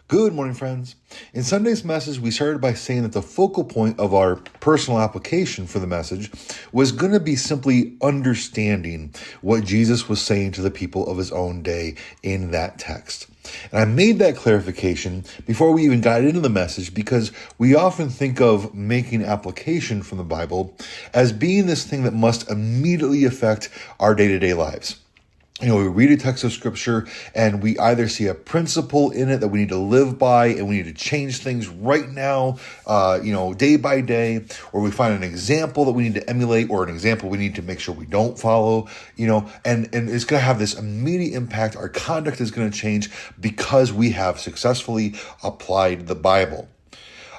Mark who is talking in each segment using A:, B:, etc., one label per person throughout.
A: Good morning, friends. In Sunday's message, we started by saying that the focal point of our personal application for the message was going to be simply understanding what Jesus was saying to the people of his own day in that text. And I made that clarification before we even got into the message because we often think of making application from the Bible as being this thing that must immediately affect our day-to-day lives. We read a text of scripture and we either see a principle in it that we need to live by and we need to change things right now, day by day, or we find an example that we need to emulate or an example we need to make sure we don't follow, and it's going to have this immediate impact. Our conduct is going to change because we have successfully applied the Bible.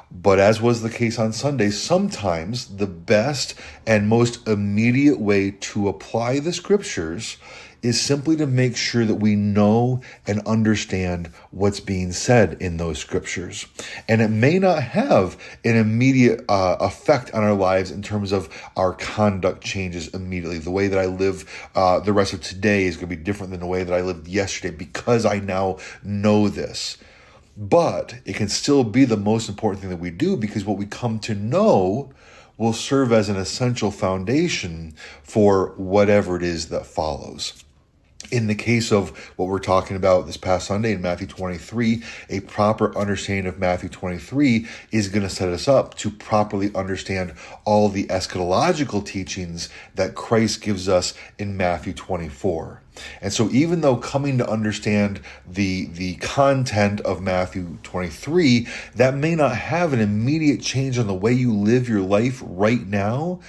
A: But as was the case on Sunday, sometimes the best and most immediate way to apply the scriptures is simply to make sure that we know and understand what's being said in those scriptures. And it may not have an immediate effect on our lives in terms of our conduct changes immediately. The way that I live the rest of today is going to be different than the way that I lived yesterday because I now know this. But it can still be the most important thing that we do because what we come to know will serve as an essential foundation for whatever it is that follows. In the case of what we're talking about this past Sunday in Matthew 23, a proper understanding of Matthew 23 is going to set us up to properly understand all the eschatological teachings that Christ gives us in Matthew 24. And so even though coming to understand the content of Matthew 23, that may not have an immediate change on the way you live your life right now,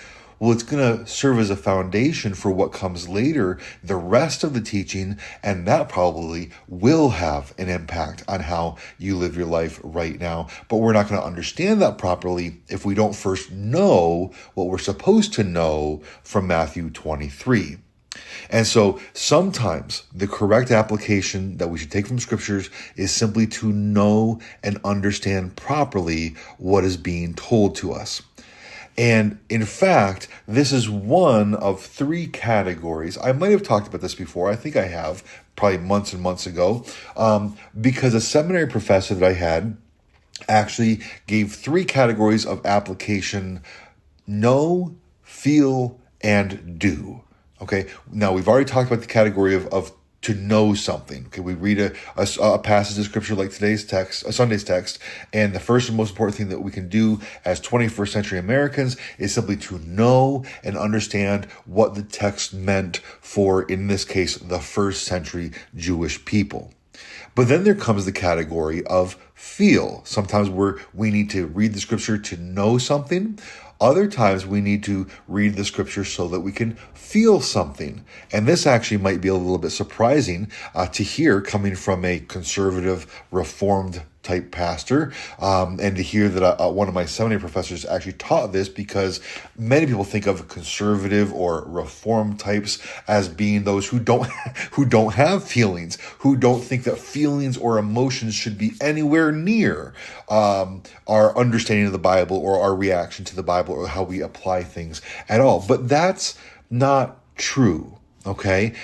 A: well, it's going to serve as a foundation for what comes later, the rest of the teaching, and that probably will have an impact on how you live your life right now. But we're not going to understand that properly if we don't first know what we're supposed to know from Matthew 23. And so sometimes the correct application that we should take from scriptures is simply to know and understand properly what is being told to us. And in fact, this is one of three categories. I might have talked about this before. I think I have, probably months and months ago, because a seminary professor that I had actually gave three categories of application: know, feel, and do. Okay, now we've already talked about the category of to know something. Okay, we read a passage of scripture like today's text, a Sunday's text, and the first and most important thing that we can do as 21st century Americans is simply to know and understand what the text meant for, in this case, the first century Jewish people. But then there comes the category of feel. Sometimes we need to read the scripture to know something. Other times we need to read the scripture so that we can feel something. And this actually might be a little bit surprising to hear coming from a conservative, reformed type pastor, and to hear that one of my seminary professors actually taught this, because many people think of conservative or reformed types as being those who don't have feelings, who don't think that feelings or emotions should be anywhere near our understanding of the Bible or our reaction to the Bible or how we apply things at all. But that's not true. Okay,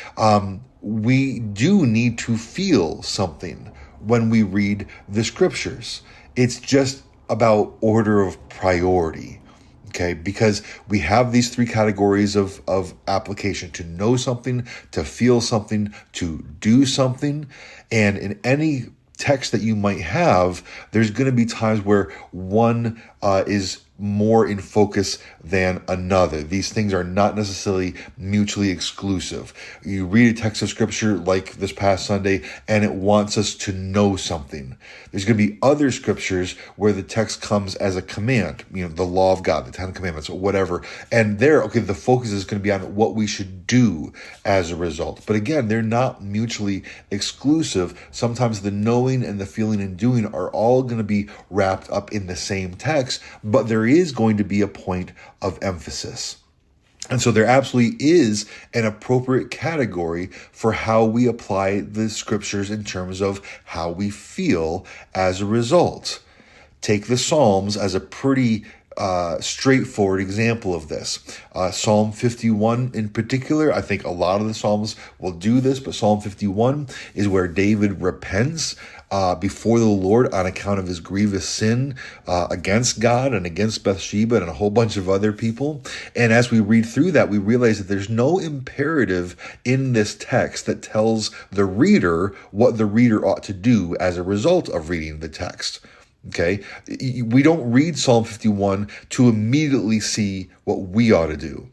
A: we do need to feel something when we read the scriptures. It's just about order of priority, okay? Because we have these three categories of application: to know something, to feel something, to do something. And in any text that you might have, there's going to be times where one is more in focus than another. These things are not necessarily mutually exclusive. You read a text of scripture like this past Sunday, and it wants us to know something. There's going to be other scriptures where the text comes as a command, the law of God, the 10 commandments, or whatever. And the focus is going to be on what we should do as a result. But again, they're not mutually exclusive. Sometimes the knowing and the feeling and doing are all going to be wrapped up in the same text, but there is going to be a point of emphasis. And so there absolutely is an appropriate category for how we apply the scriptures in terms of how we feel as a result. Take the Psalms as a pretty straightforward example of this. Psalm 51 in particular, I think a lot of the Psalms will do this, but Psalm 51 is where David repents before the Lord on account of his grievous sin against God and against Bathsheba and a whole bunch of other people. And as we read through that, we realize that there's no imperative in this text that tells the reader what the reader ought to do as a result of reading the text. Okay, we don't read Psalm 51 to immediately see what we ought to do.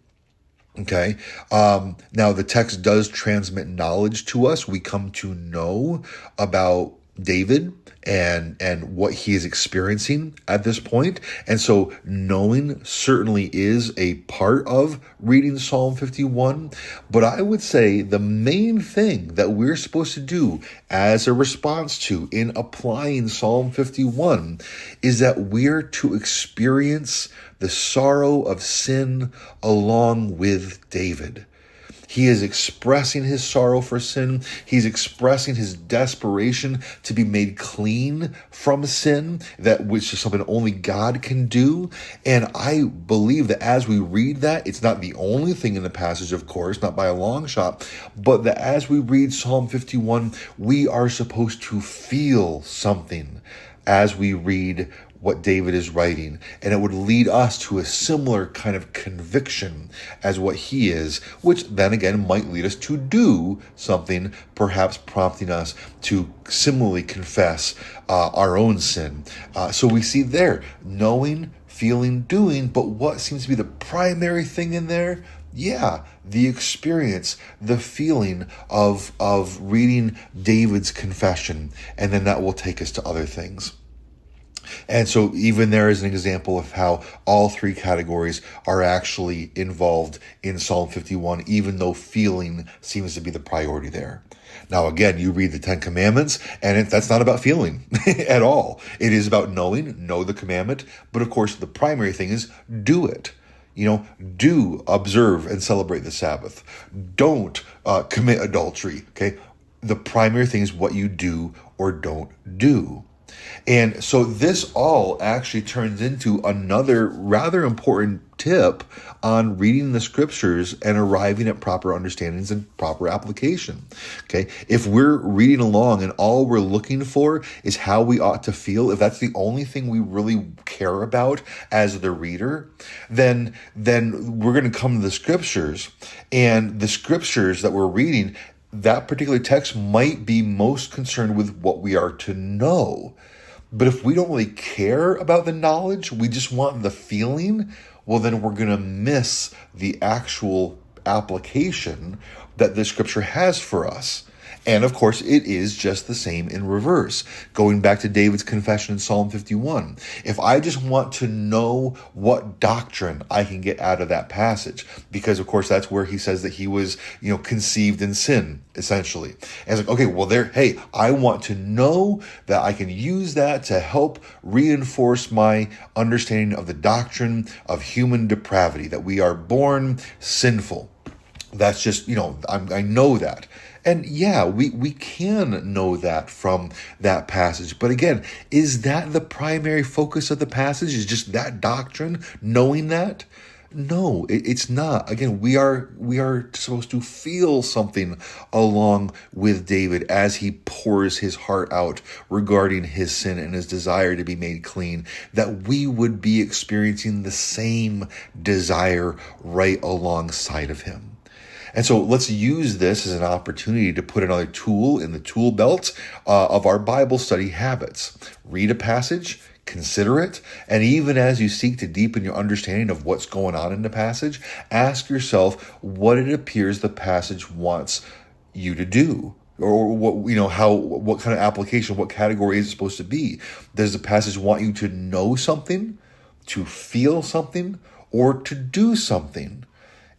A: Okay. Now the text does transmit knowledge to us. We come to know about David and what he is experiencing at this point. And so knowing certainly is a part of reading Psalm 51. But I would say the main thing that we're supposed to do as a response to in applying Psalm 51 is that we're to experience the sorrow of sin along with David. He is expressing his sorrow for sin. He's expressing his desperation to be made clean from sin, that which is something only God can do. And I believe that as we read that, it's not the only thing in the passage, of course, not by a long shot, but that as we read Psalm 51, we are supposed to feel something as we read what David is writing, and it would lead us to a similar kind of conviction as what he is, which then again might lead us to do something, perhaps prompting us to similarly confess our own sin. So we see there, knowing, feeling, doing, but what seems to be the primary thing in there? Yeah, the experience, the feeling of reading David's confession, and then that will take us to other things. And so even there is an example of how all three categories are actually involved in Psalm 51, even though feeling seems to be the priority there. Now, again, you read the Ten Commandments, and that's not about feeling at all. It is about knowing, know the commandment. But of course, the primary thing is do it. Do observe and celebrate the Sabbath. Don't commit adultery. Okay. The primary thing is what you do or don't do. And so this all actually turns into another rather important tip on reading the scriptures and arriving at proper understandings and proper application. Okay. If we're reading along and all we're looking for is how we ought to feel, if that's the only thing we really care about as the reader, then we're going to come to the scriptures, and the scriptures that we're reading, that particular text might be most concerned with what we are to know. But if we don't really care about the knowledge, we just want the feeling, well, then we're going to miss the actual application that the scripture has for us. And of course, it is just the same in reverse. Going back to David's confession in Psalm 51. If I just want to know what doctrine I can get out of that passage, because of course that's where he says that he was, conceived in sin, essentially. And it's like, okay, well I want to know that I can use that to help reinforce my understanding of the doctrine of human depravity, that we are born sinful. That's just, I know that. And yeah, we can know that from that passage. But again, is that the primary focus of the passage? Is just that doctrine, knowing that? No, it's not. Again, we are supposed to feel something along with David as he pours his heart out regarding his sin and his desire to be made clean, that we would be experiencing the same desire right alongside of him. And so let's use this as an opportunity to put another tool in the tool belt of our Bible study habits. Read a passage, consider it, and even as you seek to deepen your understanding of what's going on in the passage, ask yourself what it appears the passage wants you to do. Or what kind of application, what category is it supposed to be? Does the passage want you to know something, to feel something, or to do something?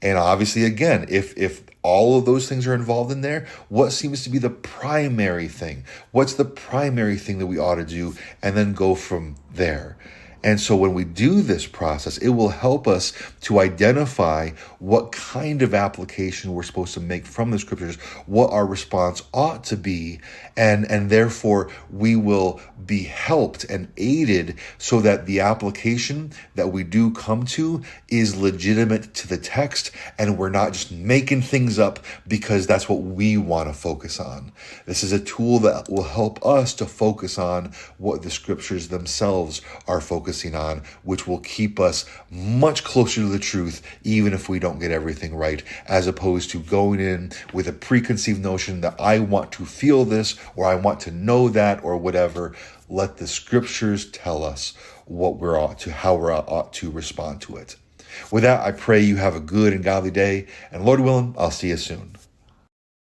A: And obviously, again, if all of those things are involved in there, what seems to be the primary thing? What's the primary thing that we ought to do? And then go from there. And so when we do this process, it will help us to identify what kind of application we're supposed to make from the scriptures, what our response ought to be, and therefore we will be helped and aided so that the application that we do come to is legitimate to the text, and we're not just making things up because that's what we want to focus on. This is a tool that will help us to focus on what the scriptures themselves are focusing on, which will keep us much closer to the truth, even if we don't get everything right, as opposed to going in with a preconceived notion that I want to feel this, or I want to know that, or whatever. Let the scriptures tell us what we're ought to, how we ought to respond to it. With that, I pray you have a good and godly day, and Lord willing, I'll see you soon.